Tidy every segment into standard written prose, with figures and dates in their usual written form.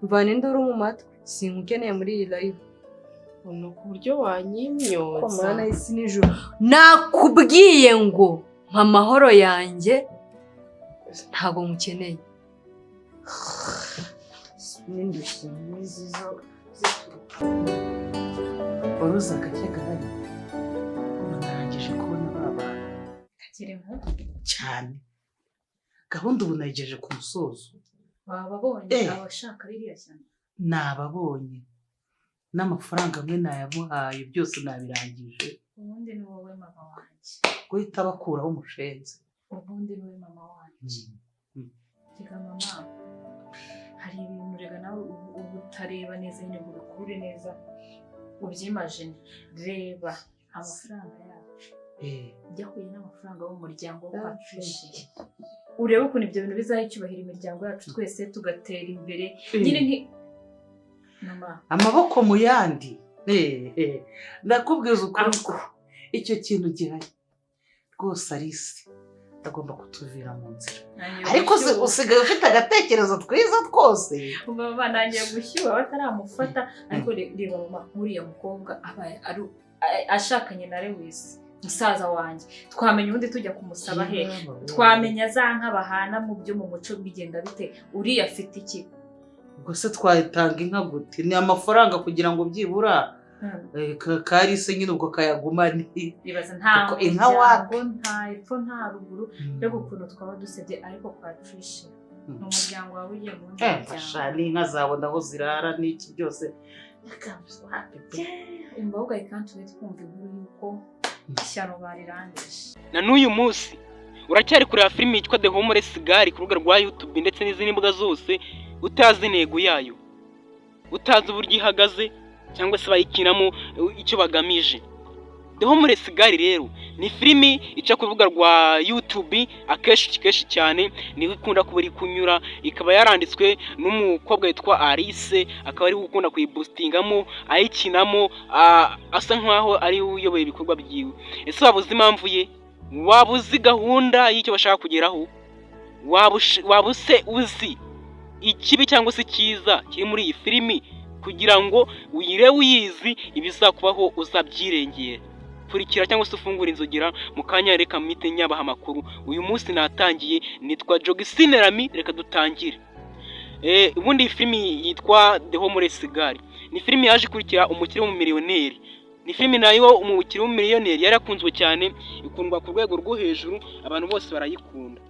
mvana induru mu matwi sinkukeneye muri iyi live. Uno ku buryo wanyimyoza. Ko mwana isi nijoro nakubwiye ngo mpa amahoro yanjye ntago mukeneye. N'indushyi n'izizo zituruka. Waruza gake gahari. Narangije kubona baba. Kakirimo Cyane. Gahunda ubu nayigejeje ku musozo. babonye abashaka ririya cyane. Nababonye. N'amafaranga amwe nayamuhaye byose nabirangije. Ubundi ni wowe mama wanjye. Guhita bakuraho umushenzi. Ubundi ni wowe mama wanjye. Reka mama, hari ibintu rega nawe ubutareba neza nyine ngo ubikure neza ubyimagine. Reba amafaranga yacu byahuye n'amafaranga y'umuryango wacu. Urebe ukuntu ibyo bintu bizaha icyubahiro imiryango yacu twese tugatera imbere nyine mama. Amaboko mu yandi. Ndakubwiza ukuri ko icyo kintu gihari rwose Alice agomba kutuvira mu nzira. Ariko usigaye ufite agatekerezo twiza twose. Mama nangiye gushyuha bataramufata. Ariko reba mama, nkuriya mukobwa abaye ashakanye na Lewis musaza wanjye. Twamenya ubundi tujya kumusaba he, twamenya za nka bahana mu byo mu muco bigenda bite. Uriya afite iki? Ubwo se twayitanga inka gute? Ni amafaranga kugira ngo byibura Kalise nyine ubwo kayagumane. Bibaza nta inka wapi, nta epfo nta ruguru. Rero ukuntu twaba dusebye ariko kwa Tricia ni umuryango wawe ugiye mu ndashani inka zabona aho zirara n'iki byose. Imboga ikantu wese kumva inkuru yuko ishyano barirangije. Na n'uyu munsi uracyari kureba filime yitwa The Homeless Girl ku rubuga rwa YouTube ndetse n'izindi mbuga zose, utazi intego yayo, utazi uburyo ihagaze cyangwa se bayikinamo icyo bagamije. The Homeless Girl rero ni filimi ica ku rubuga rwa YouTube akenshi cyane, niho ikunda kuba iri kunyura. Ikaba yaranditswe n'umukobwa witwa Alice, akaba ari gukunda kuyiboostingamo ayikinamo, asa nkaho ari uyoboye ibikorwa byiwe. Ese wabuze impamvu ye? Wabuze gahunda y'icyo bashaka kugeraho? Wabuse uzi ikibi cyangwa se cyiza kiri muri iyi filimi kugira ngo uyire uyizi ibizakubaho uzabyirengera? Kurikira cyangwa se ufungura inzogera mu kanya, reka mwite nyabaha amakuru. Uyu munsi natangiye, nitwa Jogisine Rami, reka dutangire. Ubundi iyi filimi yitwa The Homeless Girl ni filimi yaje kurikira umukire w'umumiliyoneri. Ni filimi nayo umukire w'umumiliyoneri yarakunzwe cyane, ikundwa ku rwego rwo hejuru, abantu bose barayikunda.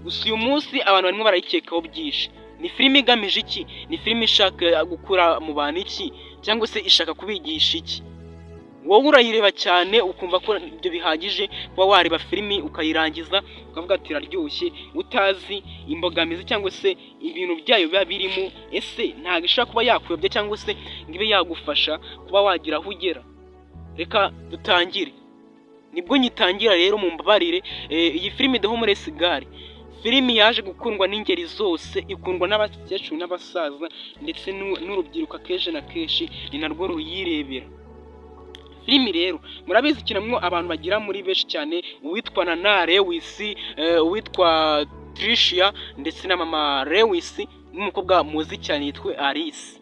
Gusa uyu munsi abantu barimo barayikekaho byinshi. Ni filimi igamije iki? Ni filimi ishaka gukura mu bantu iki, cyangwa se ishaka kubigisha iki? Wowe urayireba cyane ukumva ko ibyo bihagije kuba wareba filimi ukayirangiza ukavuga ati iraryoshye, utazi imbogamizi cyangwa se ibintu byayo biba birimo. Ese ntabwo ishaka kuba yakuyobya cyangwa se ngo ibe yagufasha kuba wagira aho ugera? Reka dutangire. Nibwo nyitangira rero mu mbabarire. Iyi filimi The Homeless Girl filimi yaje gukundwa n'ingeri zose, ikundwa n'abakecuru n'abasaza ndetse n'urubyiruko akenshi na kenshi ni narwo ruyirebera. Filimi rero murabizi kinamwo abantu bagira muri benshi cyane, uwitwa Nana Lewis, uwitwa Tricia ndetse na mama Lewis n'umukobwa muzi cyane yitwa Alice.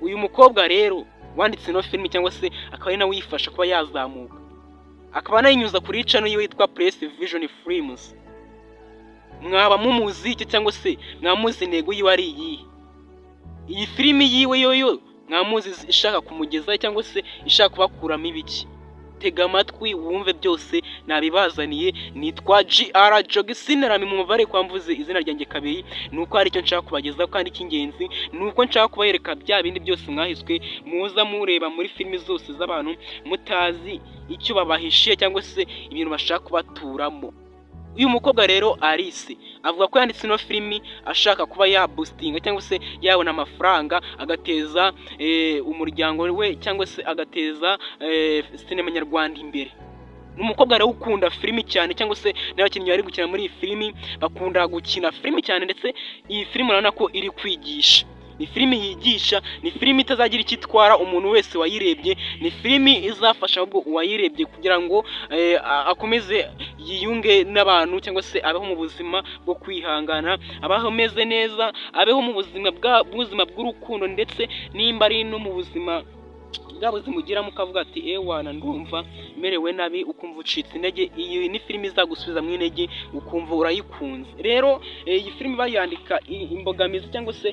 Uyu mukobwa rero wanditse no filimi cyangwa se akaba ari nawe uyifasha kuba yazamuka, akaba anayinyuza kuri channel yiwe yitwa Press Vision Films. Mwaba mumuzi iki cyangwa se mwamuzi intego yiwe ari iyi? Iyi filimi yiwe yoyo mwamuzi ishaka kumugeza cyangwa se ishaka kubakuramo ibiki? Tega amatwi wumve byose nabibazaniye. Nitwa GR Jogisine Rami mu mubare kwamvuze izina ryanjye kabiri, nuko hari icyo nshaka kubagezaho kandi cy'ingenzi nuko nshaka kubayereka bya bindi byose mwahiswe muza mureba muri filimi zose z'abantu mutazi icyo babahishiye cyangwa se ibintu bashaka kubaturamo. Uyu mukobwa rero Alice avuga ko yanditse no filimi ashaka kuba yaboostinga cyangwa se yabona amafaranga agateza umuryango we cyangwa se agateza sinema nyarwanda imbere. N'umukobwa rero ukunda filimi cyane cyangwa se n'abakinnyi bari gukina muri iyi filimi bakunda gukina filimi cyane, ndetse iyi filimi urabona ko iri kwigisha. Ni filimi yigisha, ni filimi itazagira ikitwara umuntu wese wayirebye, ni filimi izafasha ahubwo uwayirebye kugira ngo akomeze yiyunge n'abantu cyangwa se abeho mu buzima bwo kwihangana, abaho ameze neza, abeho mu buzima bw'urukundo, ndetse nimba ari no mu buzima bwa buzima ugiramo ukavuga ati ewana ndumva merewe nabi, ukumva ucitse intege, iyi ni filime izagusubiza mu intege ukumva urayikunze. Rero iyi filime bayandika imbogamizi cyangwa se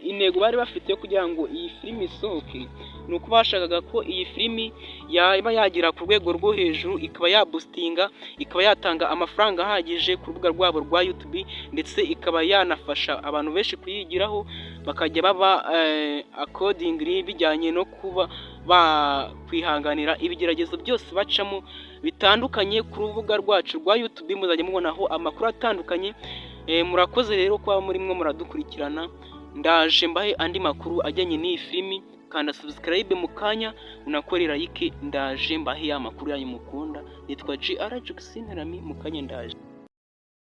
intego bari bafite yo kugira ngo iyi filime isohoke, ni uko bashakaga ko iyi filimi yaba yagera ku rwego rwo hejuru, ikaba yabustinga, ikaba yatanga amafaranga ahagije ku rubuga rwabo rwa YouTube, ndetse ikaba yanafasha abantu benshi kuyigiraho bakajya baba accordingly bijyanye no kuba bakwihanganira ibigeragezo byose bacamo bitandukanye ku rubuga rwacu rwa YouTube. Muzajya mubonaho amakuru atandukanye. Murakoze rero kuba murimo muradukurikirana, ndaje mbahe andi makuru ajyanye n'iyi filimi. Kanda subscribe mu kanya unakore like, ndaje mbahe ya makuru yanyu mukunda. Nitwa GR Juxinterami, mu kanya ndaje.